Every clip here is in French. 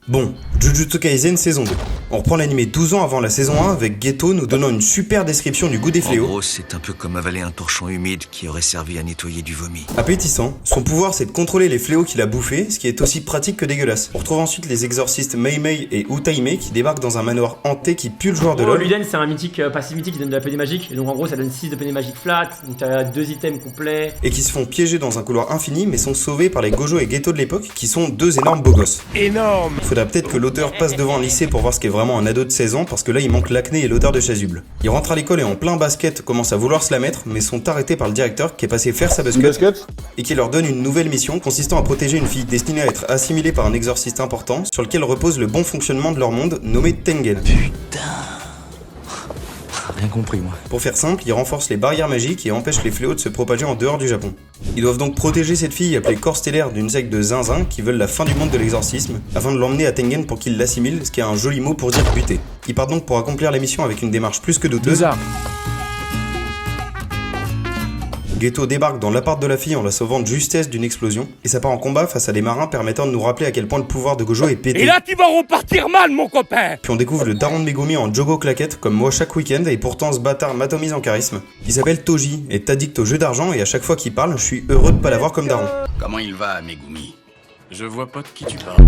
Bon, Jujutsu Kaisen saison 2. On reprend l'animé 12 ans avant la saison 1 avec Geto nous donnant une super description du goût des fléaux. En gros, c'est un peu comme avaler un torchon humide qui aurait servi à nettoyer du vomi. Appétissant, son pouvoir c'est de contrôler les fléaux qu'il a bouffés, ce qui est aussi pratique que dégueulasse. On retrouve ensuite les exorcistes Mei Mei et Utaime qui débarquent dans un manoir hanté qui pue le joueur de LoL. Luden, c'est un mythique, passif mythique qui donne de la PD magique, et donc en gros ça donne 6 de PD magique flat, donc t'as 2 items complets. Et qui se font piéger dans un couloir infini mais sont sauvés par les Gojo et Geto de l'époque qui sont deux énormes beaux gosses. Énorme. Faudra peut-être que l'auteur passe devant un lycée pour voir ce qu'est vraiment un ado de 16 ans parce que là il manque l'acné et l'odeur de chasuble. Il rentre à l'école et en plein basket commence à vouloir se la mettre mais sont arrêtés par le directeur qui est passé faire sa basket et qui leur donne une nouvelle mission consistant à protéger une fille destinée à être assimilée par un exorciste important sur lequel repose le bon fonctionnement de leur monde nommé Tengen. Putain. Rien compris, moi. Pour faire simple, ils renforcent les barrières magiques et empêchent les fléaux de se propager en dehors du Japon. Ils doivent donc protéger cette fille appelée corps stellaire d'une secte de zinzin qui veulent la fin du monde de l'exorcisme afin de l'emmener à Tengen pour qu'il l'assimile, ce qui est un joli mot pour dire buter. Ils partent donc pour accomplir la mission avec une démarche plus que douteuse. Bizarre. Geto débarque dans l'appart de la fille en la sauvant de justesse d'une explosion, et ça part en combat face à des marins permettant de nous rappeler à quel point le pouvoir de Gojo est pété. Et là, tu vas repartir mal, mon copain. Puis on découvre le daron de Megumi en Jogo claquette, comme moi chaque week-end, et pourtant ce bâtard m'atomise en charisme. Il s'appelle Toji, est addict au jeu d'argent, et à chaque fois qu'il parle, je suis heureux de pas l'avoir comme daron. Comment il va, Megumi? Je vois pas de qui tu parles.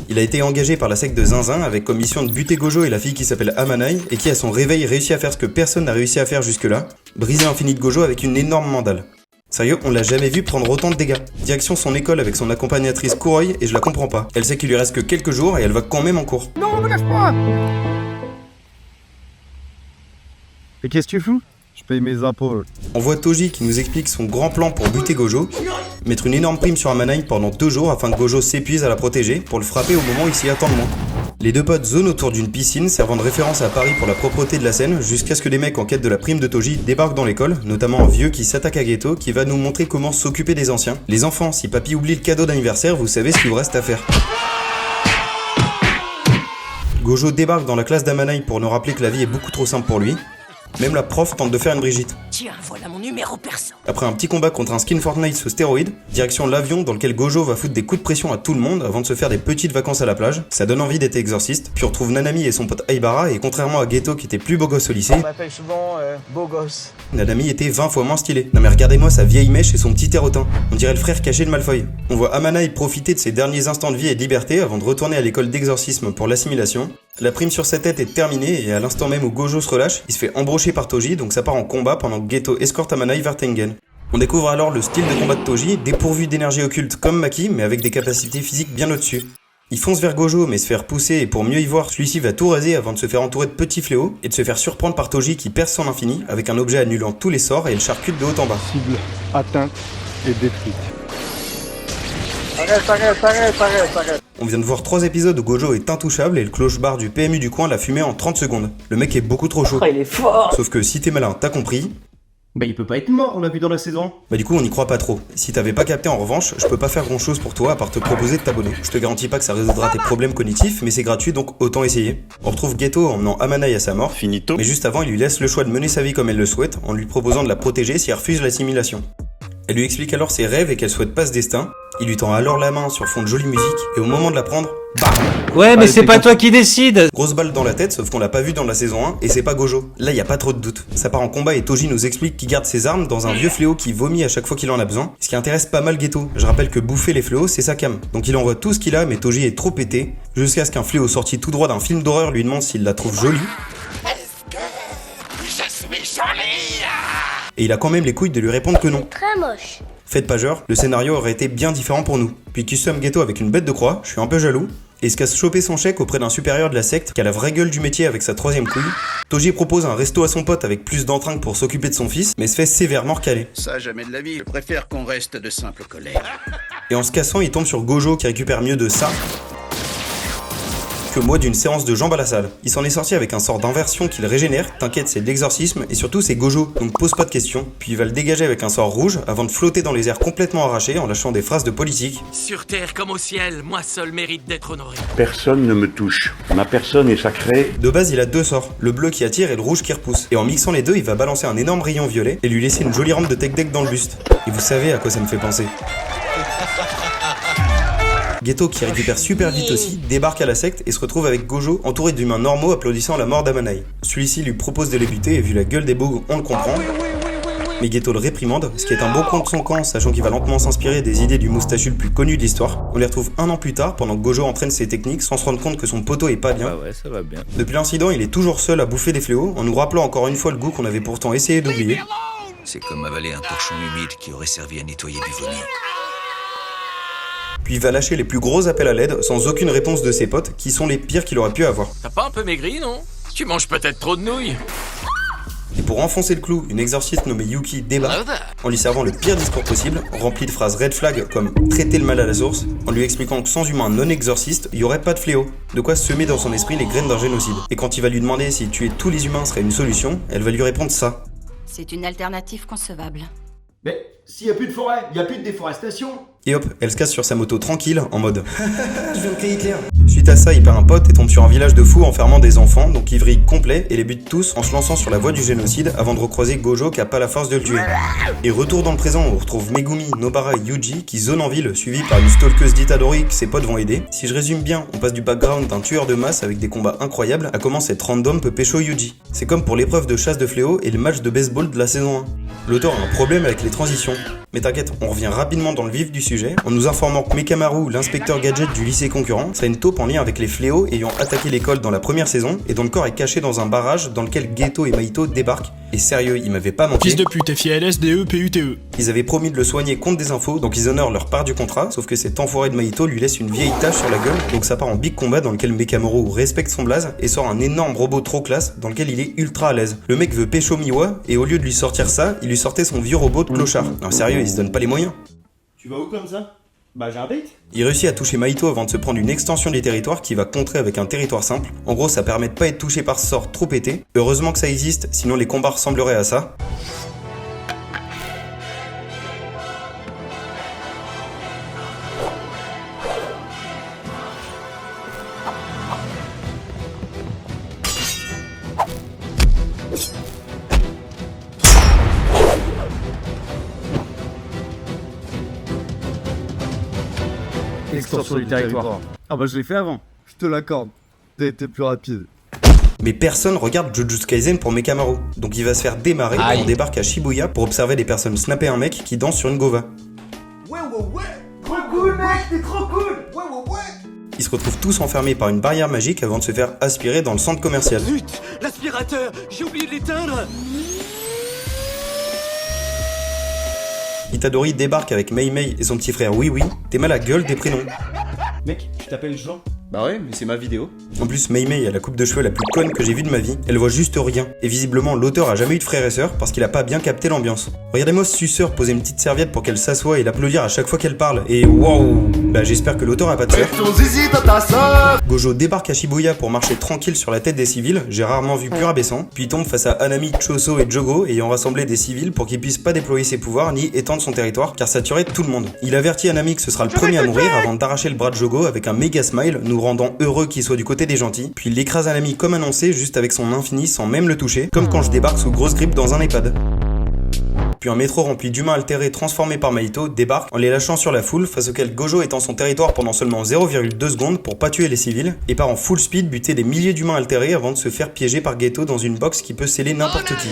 Il a été engagé par la secte de Zinzin avec comme mission de buter Gojo et la fille qui s'appelle Amanai, et qui à son réveil réussit à faire ce que personne n'a réussi à faire jusque-là, briser l'infini de Gojo avec une énorme mandale. Sérieux, on l'a jamais vu prendre autant de dégâts. Direction son école avec son accompagnatrice Kuroi et je la comprends pas. Elle sait qu'il lui reste que quelques jours et elle va quand même en cours. Non, me lâche pas. Et qu'est-ce que tu fous? Je paye mes impôts. On voit Toji qui nous explique son grand plan pour buter Gojo, mettre une énorme prime sur Amanai pendant 2 jours afin que Gojo s'épuise à la protéger pour le frapper au moment où il s'y attend le moins. Les deux potes zonent autour d'une piscine servant de référence à Paris pour la propreté de la scène jusqu'à ce que des mecs en quête de la prime de Toji débarquent dans l'école, notamment un vieux qui s'attaque à Geto qui va nous montrer comment s'occuper des anciens. Les enfants, si papy oublie le cadeau d'anniversaire, vous savez ce qu'il vous reste à faire. Gojo débarque dans la classe d'Amanai pour nous rappeler que la vie est beaucoup trop simple pour lui. Même la prof tente de faire une Brigitte. Tiens, voilà mon numéro perso. Après un petit combat contre un skin Fortnite sous stéroïde, direction l'avion dans lequel Gojo va foutre des coups de pression à tout le monde avant de se faire des petites vacances à la plage. Ça donne envie d'être exorciste. Puis on retrouve Nanami et son pote Aibara et contrairement à Geto qui était plus beau gosse au lycée, On m'appelle souvent beau gosse. Nanami était 20 fois moins stylé. Non mais regardez-moi sa vieille mèche et son petit terrotin. On dirait le frère caché de Malfoy. On voit Amanai profiter de ses derniers instants de vie et de liberté avant de retourner à l'école d'exorcisme pour l'assimilation. La prime sur sa tête est terminée et à l'instant même où Gojo se relâche, il se fait embrocher par Toji donc ça part en combat pendant que Geto escorte Amanai vers Tengen. On découvre alors le style de combat de Toji, dépourvu d'énergie occulte comme Maki mais avec des capacités physiques bien au-dessus. Il fonce vers Gojo mais se fait repousser et pour mieux y voir, celui-ci va tout raser avant de se faire entourer de petits fléaux et de se faire surprendre par Toji qui perce son infini avec un objet annulant tous les sorts et le charcute de haut en bas. Cible atteinte et détruite. Arrête. On vient de voir 3 épisodes où Gojo est intouchable et le clochard du PMU du coin l'a fumé en 30 secondes. Le mec est beaucoup trop chaud. Oh, il est fort. Sauf que si t'es malin, t'as compris. Bah il peut pas être mort, on l'a vu dans la saison. Bah du coup on n'y croit pas trop. Si t'avais pas capté en revanche, je peux pas faire grand chose pour toi à part te proposer de t'abonner. Je te garantis pas que ça résoudra tes problèmes cognitifs, mais c'est gratuit donc autant essayer. On retrouve Geto emmenant Amanai à sa mort. Finito. Mais juste avant il lui laisse le choix de mener sa vie comme elle le souhaite en lui proposant de la protéger si elle refuse l'assimilation. Elle lui explique alors ses rêves et qu'elle souhaite pas ce destin. Il lui tend alors la main sur fond de jolie musique et au moment de la prendre, bam! Ouais, mais c'est pas toi qui décide. Grosse balle dans la tête, sauf qu'on l'a pas vu dans la saison 1 et c'est pas Gojo. Là y a pas trop de doute. Ça part en combat et Toji nous explique qu'il garde ses armes dans un vieux fléau qui vomit à chaque fois qu'il en a besoin. Ce qui intéresse pas mal Geto. Je rappelle que bouffer les fléaux c'est sa cam. Donc il envoie tout ce qu'il a mais Toji est trop pété. Jusqu'à ce qu'un fléau sorti tout droit d'un film d'horreur lui demande s'il la trouve jolie. Et il a quand même les couilles de lui répondre que non. Très moche. Faites pas genre, le scénario aurait été bien différent pour nous. Puis custom Geto avec une bête de croix, je suis un peu jaloux. Et il se casse choper son chèque auprès d'un supérieur de la secte qui a la vraie gueule du métier avec sa 3ème couille. Toji propose un resto à son pote avec plus d'entrain pour s'occuper de son fils, mais se fait sévèrement recaler. Ça, jamais de la vie. Je préfère qu'on reste de simples collègues. Et en se cassant, il tombe sur Gojo qui récupère mieux de ça que moi d'une séance de jambes à la salle. Il s'en est sorti avec un sort d'inversion qui le régénère, t'inquiète c'est de l'exorcisme, et surtout c'est Gojo, donc pose pas de questions. Puis il va le dégager avec un sort rouge avant de flotter dans les airs complètement arrachés en lâchant des phrases de politique. Sur terre comme au ciel, moi seul mérite d'être honoré. Personne ne me touche. Ma personne est sacrée. De base il a 2 sorts, le bleu qui attire et le rouge qui repousse. Et en mixant les deux, il va balancer un énorme rayon violet et lui laisser une jolie rampe de tech deck dans le buste. Et vous savez à quoi ça me fait penser. Geto, qui récupère super vite aussi, débarque à la secte et se retrouve avec Gojo entouré d'humains normaux applaudissant la mort d'Amanai. Celui-ci lui propose de les buter et vu la gueule des bogs, on le comprend. Mais Geto le réprimande, ce qui est un bon contre son camp, sachant qu'il va lentement s'inspirer des idées du moustachu le plus connu de l'histoire. On les retrouve un an plus tard, pendant que Gojo entraîne ses techniques sans se rendre compte que son poteau est pas bien. Ouais, ça va bien. Depuis l'incident, il est toujours seul à bouffer des fléaux, en nous rappelant encore une fois le goût qu'on avait pourtant essayé d'oublier. C'est comme avaler un torchon humide qui aurait servi à nettoyer du vomi. Puis il va lâcher les plus gros appels à l'aide, sans aucune réponse de ses potes, qui sont les pires qu'il aurait pu avoir. T'as pas un peu maigri, non? Tu manges peut-être trop de nouilles. Et pour enfoncer le clou, une exorciste nommée Yuki débarque, en lui servant le pire discours possible, rempli de phrases red flag comme « traiter le mal à la source », en lui expliquant que sans humain non exorciste, il y aurait pas de fléau. De quoi semer dans son esprit les graines d'un génocide. Et quand il va lui demander si tuer tous les humains serait une solution, elle va lui répondre ça. C'est une alternative concevable. Mais s'il y a plus de forêt, il y a plus de déforestation. Et hop, elle se casse sur sa moto tranquille, en mode « Je viens de créer Hitler ». Suite à ça, il perd un pote et tombe sur un village de fous enfermant des enfants, donc il vrille complet et les bute tous en se lançant sur la voie du génocide avant de recroiser Gojo qui a pas la force de le tuer. Et retour dans le présent, on retrouve Megumi, Nobara et Yuji qui zonent en ville, suivis par une stalkeuse d'Itadori que ses potes vont aider. Si je résume bien, on passe du background d'un tueur de masse avec des combats incroyables à comment cette random peut pécho Yuji. C'est comme pour l'épreuve de chasse de fléau et le match de baseball de la saison 1. L'auteur a un problème avec les transitions. Mais t'inquiète, on revient rapidement dans le vif du sujet, en nous informant que Mekamaru, l'inspecteur gadget du lycée concurrent, serait une taupe en lien avec les fléaux ayant attaqué l'école dans la première saison, et dont le corps est caché dans un barrage dans lequel Geto et Mahito débarquent. Et sérieux, ils m'avaient pas manqué. Fils de pute, FILS, PUTE. Ils avaient promis de le soigner contre des infos, donc ils honorent leur part du contrat, sauf que cet enfoiré de Mahito lui laisse une vieille tache sur la gueule, donc ça part en big combat dans lequel Mekamaru respecte son blaze et sort un énorme robot trop classe dans lequel il est ultra à l'aise. Le mec veut pécho Miwa, et au lieu de lui sortir ça, il lui sortait son vieux robot de clochard. Non sérieux, il se donne pas les moyens. Tu vas où comme ça? Bah j'ai un date. Il réussit à toucher Mahito avant de se prendre une extension du territoire qui va contrer avec un territoire simple. En gros, ça permet de pas être touché par ce sort trop pété. Heureusement que ça existe, sinon les combats ressembleraient à ça. Extension du territoire. Ah bah je l'ai fait avant. Je te l'accorde. T'as été plus rapide. Mais personne regarde Jujutsu Kaisen pour Mekamaru. Donc il va se faire démarrer quand on débarque à Shibuya pour observer des personnes snapper un mec qui danse sur une gova. Ouais. Trop cool, mec, t'es trop cool. Ouais. Ils se retrouvent tous enfermés par une barrière magique avant de se faire aspirer dans le centre commercial. Zut, l'aspirateur, j'ai oublié de l'éteindre. Itadori débarque avec Mei Mei et son petit frère Oui. T'es mal à gueule des prénoms. Mec, tu t'appelles Jean? Bah ouais, mais c'est ma vidéo. En plus, Mei Mei a la coupe de cheveux la plus conne que j'ai vue de ma vie. Elle voit juste rien. Et visiblement, l'auteur a jamais eu de frères et sœurs parce qu'il a pas bien capté l'ambiance. Regardez-moi ce suceur poser une petite serviette pour qu'elle s'assoie et l'applaudir à chaque fois qu'elle parle. Et waouh! Bah j'espère que l'auteur a pas de sœur. Gojo débarque à Shibuya pour marcher tranquille sur la tête des civils. J'ai rarement vu plus rabaissant. Puis il tombe face à Anami, Choso et Jogo ayant rassemblé des civils pour qu'il puisse pas déployer ses pouvoirs ni étendre son territoire car ça tuerait tout le monde. Il avertit Anami que ce sera le premier à mourir avant d'arracher le bras de Jogo avec un méga smile, nous rendant heureux qu'il soit du côté des gentils. Puis il écrase Anami comme annoncé juste avec son infini sans même le toucher, comme quand je débarque sous grosse grippe dans un EHPAD. Puis un métro rempli d'humains altérés transformés par Mahito débarque en les lâchant sur la foule, face auquel Gojo étend son territoire pendant seulement 0,2 secondes pour pas tuer les civils, et part en full speed buter des milliers d'humains altérés avant de se faire piéger par Geto dans une box qui peut sceller n'importe qui.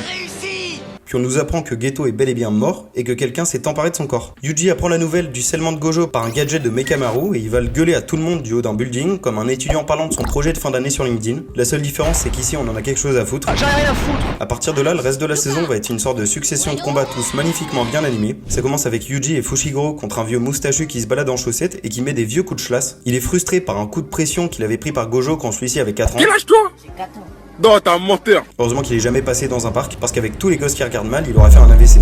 Puis on nous apprend que Geto est bel et bien mort et que quelqu'un s'est emparé de son corps. Yuji apprend la nouvelle du scellement de Gojo par un gadget de Mekamaru et il va le gueuler à tout le monde du haut d'un building comme un étudiant parlant de son projet de fin d'année sur LinkedIn. La seule différence c'est qu'ici on en a quelque chose à foutre. J'en ai rien à foutre. À partir de là, le reste de la saison va être une sorte de succession de combats tous magnifiquement bien animés. Ça commence avec Yuji et Fushiguro contre un vieux moustachu qui se balade en chaussettes et qui met des vieux coups de chlasse. Il est frustré par un coup de pression qu'il avait pris par Gojo quand celui-ci avait 4 ans. Lâche-toi! J'ai 4 ans. Non, t'es un menteur! Heureusement qu'il est jamais passé dans un parc parce qu'avec tous les gosses qui regardent mal, il aurait fait un AVC.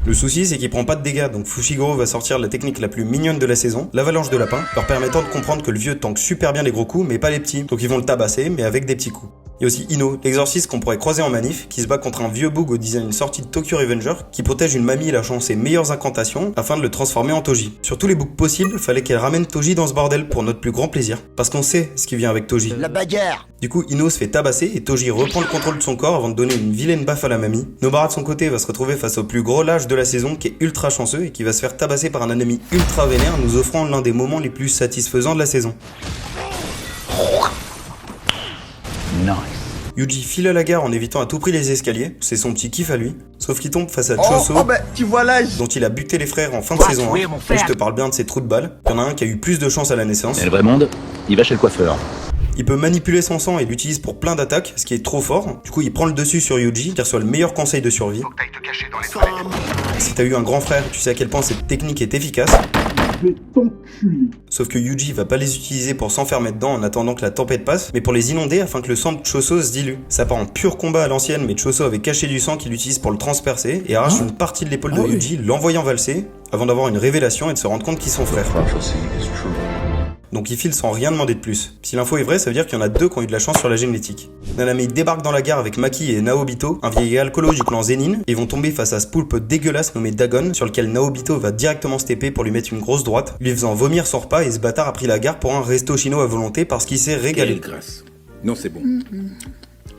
Le souci c'est qu'il prend pas de dégâts, donc Fushiguro va sortir la technique la plus mignonne de la saison, l'avalanche de lapin, leur permettant de comprendre que le vieux tank super bien les gros coups mais pas les petits, donc ils vont le tabasser mais avec des petits coups. Il y a aussi Ino, l'exorciste qu'on pourrait croiser en manif, qui se bat contre un vieux boug au design sorti de Tokyo Revenger, qui protège une mamie lâchant ses meilleures incantations afin de le transformer en Toji. Sur tous les bougs possibles, fallait qu'elle ramène Toji dans ce bordel pour notre plus grand plaisir, parce qu'on sait ce qui vient avec Toji. La bagarre. Du coup, Ino se fait tabasser et Toji reprend le contrôle de son corps avant de donner une vilaine baffe à la mamie. Nobara de son côté va se retrouver face au plus gros lâche de la saison qui est ultra chanceux et qui va se faire tabasser par un ennemi ultra vénère, nous offrant l'un des moments les plus satisfaisants de la saison. Nice. Yuji file à la gare en évitant à tout prix les escaliers, c'est son petit kiff à lui, sauf qu'il tombe face à Choso, tu vois l'âge. dont il a buté les frères en fin de saison 1. Et je te parle bien de ses trous de balles. Il y en a un qui a eu plus de chance à la naissance. Et le vrai monde, il va chez le coiffeur. Il peut manipuler son sang et l'utilise pour plein d'attaques, ce qui est trop fort. Du coup, il prend le dessus sur Yuji, qui reçoit le meilleur conseil de survie. Si t'as eu un grand frère, tu sais à quel point cette technique est efficace. Sauf que Yuji va pas les utiliser pour s'enfermer dedans en attendant que la tempête passe, mais pour les inonder afin que le sang de Choso se dilue. Ça part en pur combat à l'ancienne, mais Choso avait caché du sang qu'il utilise pour le transpercer et arrache une partie de l'épaule de Yuji, l'envoyant valser, avant d'avoir une révélation et de se rendre compte qu'ils sont frères. Donc il file sans rien demander de plus. Si l'info est vraie, ça veut dire qu'il y en a deux qui ont eu de la chance sur la génétique. Nanami débarque dans la gare avec Maki et Naobito, un vieil alcoolo du clan Zenin, et vont tomber face à ce poulpe dégueulasse nommé Dagon, sur lequel Naobito va directement stepper pour lui mettre une grosse droite, lui faisant vomir son repas, et ce bâtard a pris la gare pour un resto chino à volonté parce qu'il s'est régalé. Quelle grâce. Non, c'est bon.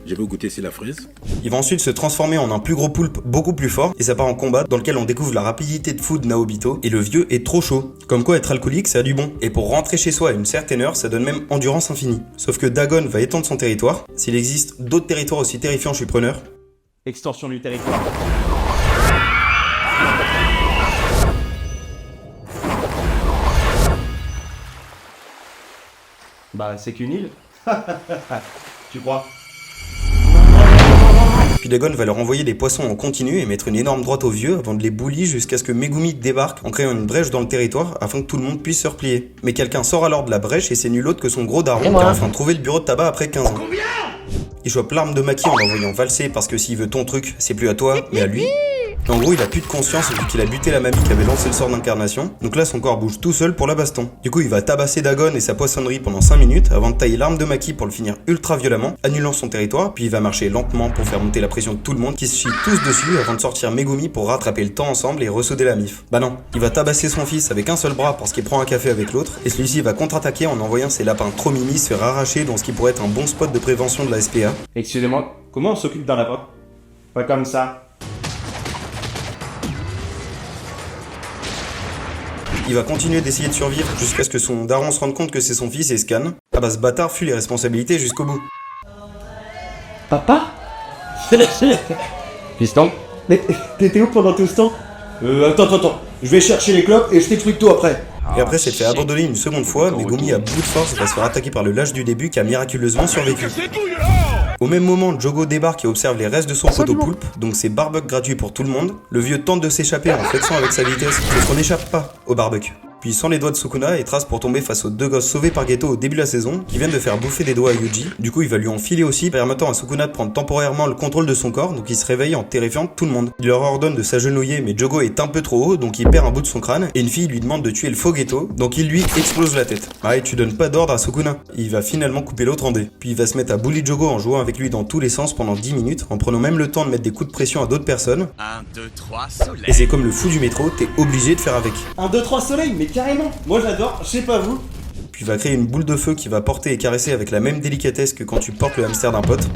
Je vais goûter si la fraise. Il va ensuite se transformer en un plus gros poulpe beaucoup plus fort, et ça part en combat dans lequel on découvre la rapidité de fou de Naobito, et le vieux est trop chaud. Comme quoi être alcoolique ça a du bon, et pour rentrer chez soi à une certaine heure, ça donne même endurance infinie. Sauf que Dagon va étendre son territoire, s'il existe d'autres territoires aussi terrifiants je suis preneur. Extension du territoire. Bah, c'est qu'une île. Tu crois? Puis Dagon va leur envoyer des poissons en continu et mettre une énorme droite aux vieux avant de les bully jusqu'à ce que Megumi débarque en créant une brèche dans le territoire afin que tout le monde puisse se replier. Mais quelqu'un sort alors de la brèche et c'est nul autre que son gros daron qui a enfin trouvé le bureau de tabac après 15 ans. Il chope l'arme de Maki en l'envoyant valser parce que s'il veut ton truc, c'est plus à toi, mais à lui. En gros, il a plus de conscience vu qu'il a buté la mamie qui avait lancé le sort d'incarnation, donc là son corps bouge tout seul pour la baston. Du coup, il va tabasser Dagon et sa poissonnerie pendant 5 minutes avant de tailler l'arme de Maki pour le finir ultra violemment, annulant son territoire, puis il va marcher lentement pour faire monter la pression de tout le monde qui se chie tous dessus avant de sortir Megumi pour rattraper le temps ensemble et ressauder la mif. Bah non, il va tabasser son fils avec un seul bras parce qu'il prend un café avec l'autre, et celui-ci va contre-attaquer en envoyant ses lapins trop mimi se faire arracher dans ce qui pourrait être un bon spot de prévention de la SPA. Excusez-moi, comment on s'occupe d'un lapin? Pas comme ça. Il va continuer d'essayer de survivre jusqu'à ce que son daron se rende compte que c'est son fils et se canne. Ah bah ce bâtard fuit les responsabilités jusqu'au bout. Papa? Piston? Mais t'étais où pendant tout ce temps? Attends. Je vais chercher les clopes et je t'explique tout après. Et après s'être fait abandonner une seconde fois, Megumi à bout de force va se faire attaquer par le lâche du début qui a miraculeusement survécu. Au même moment, Jogo débarque et observe les restes de son poteau poulpe, donc c'est barbecue gratuit pour tout le monde. Le vieux tente de s'échapper en flexant avec sa vitesse, sauf qu'on n'échappe pas au barbecue. Puis sans les doigts de Sukuna et trace pour tomber face aux deux gosses sauvés par Geto au début de la saison, qui viennent de faire bouffer des doigts à Yuji. Du coup, il va lui enfiler aussi, permettant à Sukuna de prendre temporairement le contrôle de son corps, donc il se réveille en terrifiant tout le monde. Il leur ordonne de s'agenouiller, mais Jogo est un peu trop haut, donc il perd un bout de son crâne, et une fille lui demande de tuer le faux Geto, donc il lui explose la tête. Ah et tu donnes pas d'ordre à Sukuna. Il va finalement couper l'autre en deux. Puis il va se mettre à bully Jogo en jouant avec lui dans tous les sens pendant 10 minutes, en prenant même le temps de mettre des coups de pression à d'autres personnes. 1, 2, 3, soleil. Et c'est comme le fou du métro, t'es obligé de faire avec. 1, 2, 3 soleil, mais carrément. Moi j'adore, je sais pas vous. Puis il va créer une boule de feu qui va porter et caresser avec la même délicatesse que quand tu portes le hamster d'un pote.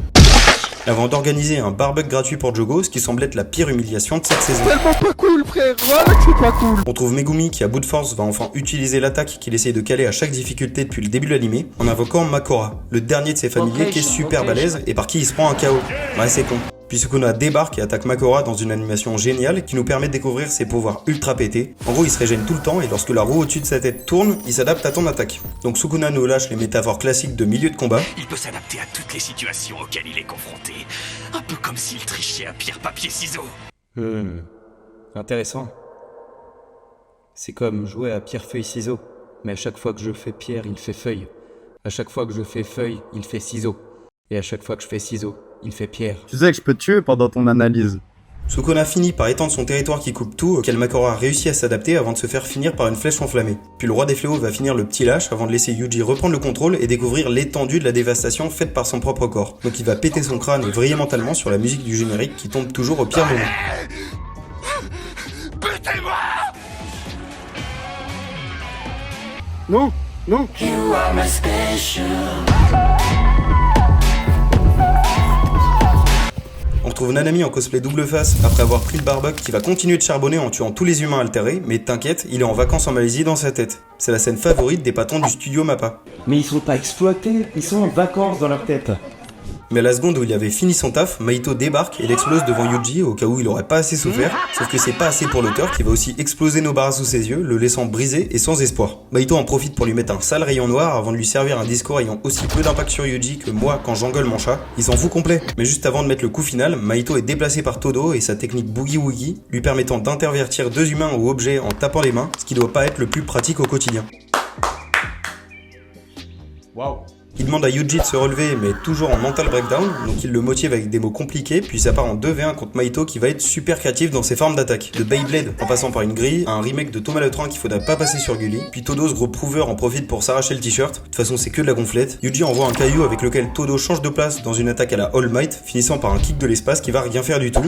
Avant d'organiser un barbecue gratuit pour Jogo, ce qui semble être la pire humiliation de cette saison. Tellement pas cool, frère. Voilà que c'est pas cool. On trouve Megumi qui à bout de force va enfin utiliser l'attaque qu'il essaye de caler à chaque difficulté depuis le début de l'animé, en invoquant Makora, le dernier de ses familiers qui est super balèze et par qui il se prend un KO. Ouais c'est con. Puis Sukuna débarque et attaque Makora dans une animation géniale qui nous permet de découvrir ses pouvoirs ultra pétés. En gros, il se régène tout le temps et lorsque la roue au-dessus de sa tête tourne, il s'adapte à ton attaque. Donc Sukuna nous lâche les métaphores classiques de milieu de combat. Il peut s'adapter à toutes les situations auxquelles il est confronté. Un peu comme s'il trichait à pierre, papier, ciseaux. Intéressant. C'est comme jouer à pierre, feuille, ciseaux. Mais à chaque fois que je fais pierre, il fait feuille. À chaque fois que je fais feuille, il fait ciseaux. Et à chaque fois que je fais ciseaux, il fait pierre. Tu sais que je peux te tuer pendant ton analyse. Sukuna finit par étendre son territoire qui coupe tout, auquel Makora réussit à s'adapter avant de se faire finir par une flèche enflammée. Puis le roi des fléaux va finir le petit lâche avant de laisser Yuji reprendre le contrôle et découvrir l'étendue de la dévastation faite par son propre corps. Donc il va péter son crâne et vriller mentalement sur la musique du générique qui tombe toujours au pire moment. Butez-moi! Non, non. You are my special. On retrouve Nanami en cosplay double face après avoir pris le barbuck qui va continuer de charbonner en tuant tous les humains altérés, mais t'inquiète, il est en vacances en Malaisie dans sa tête. C'est la scène favorite des patrons du studio Mappa. Mais ils sont pas exploités, ils sont en vacances dans leur tête. Mais à la seconde où il avait fini son taf, Mahito débarque et l'explose devant Yuji au cas où il aurait pas assez souffert, sauf que c'est pas assez pour l'auteur qui va aussi exploser Nobara sous ses yeux, le laissant brisé et sans espoir. Mahito en profite pour lui mettre un sale rayon noir avant de lui servir un discours ayant aussi peu d'impact sur Yuji que moi quand j'engueule mon chat. Il s'en fout complet. Mais juste avant de mettre le coup final, Mahito est déplacé par Todo et sa technique Boogie Woogie lui permettant d'intervertir deux humains ou objets en tapant les mains, ce qui doit pas être le plus pratique au quotidien. Waouh. Il demande à Yuji de se relever, mais toujours en mental breakdown, donc il le motive avec des mots compliqués, puis ça part en 2v1 contre Mahito qui va être super créatif dans ses formes d'attaque. De Beyblade en passant par une grille, à un remake de Thomas le Train qu'il faudra pas passer sur Gulli, puis Todo, ce gros prouveur, en profite pour s'arracher le t-shirt. De toute façon, c'est que de la gonflette. Yuji envoie un caillou avec lequel Todo change de place dans une attaque à la All Might, finissant par un kick de l'espace qui va rien faire du tout.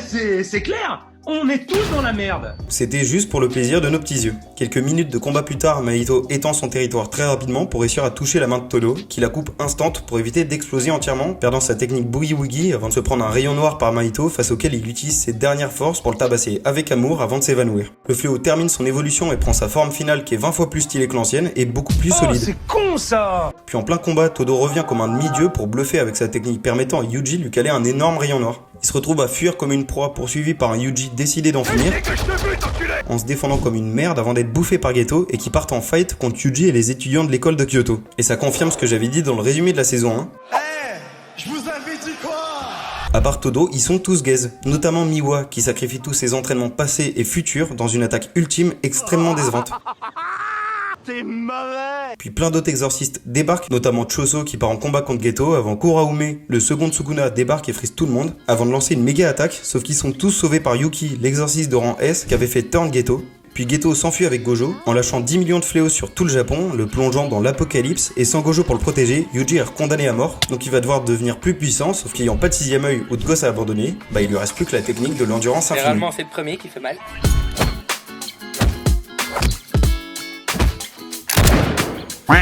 C'est clair. On est tous dans la merde. C'était juste pour le plaisir de nos petits yeux. Quelques minutes de combat plus tard, Mahito étend son territoire très rapidement pour réussir à toucher la main de Todo, qui la coupe instant pour éviter d'exploser entièrement, perdant sa technique Boogie Woogie avant de se prendre un rayon noir par Mahito face auquel il utilise ses dernières forces pour le tabasser avec amour avant de s'évanouir. Le fléau termine son évolution et prend sa forme finale qui est 20 fois plus stylée que l'ancienne et beaucoup plus solide. C'est con ça. Puis en plein combat, Todo revient comme un demi-dieu pour bluffer avec sa technique permettant à Yuji de lui caler un énorme rayon noir. Il se retrouve à fuir comme une proie poursuivi par un Yuji décidé d'en finir, en se défendant comme une merde avant d'être bouffé par Geto et qui partent en fight contre Yuji et les étudiants de l'école de Kyoto. Et ça confirme ce que j'avais dit dans le résumé de la saison 1. Je vous avais dit quoi? À part Todo, ils sont tous gaze, notamment Miwa qui sacrifie tous ses entraînements passés et futurs dans une attaque ultime extrêmement décevante. T'es mauvais. Puis plein d'autres exorcistes débarquent, notamment Choso qui part en combat contre Geto, avant Kuraume, le second Sukuna débarque et frise tout le monde, avant de lancer une méga attaque, sauf qu'ils sont tous sauvés par Yuki, l'exorciste de rang S, qui avait fait turn Geto. Puis Geto s'enfuit avec Gojo, en lâchant 10 millions de fléaux sur tout le Japon, le plongeant dans l'apocalypse, et sans Gojo pour le protéger, Yuji est condamné à mort, donc il va devoir devenir plus puissant, sauf qu'ayant pas de sixième œil ou de gosse à abandonner, il lui reste plus que la technique de l'endurance infinie. Généralement c'est le premier qui fait mal. Ouais.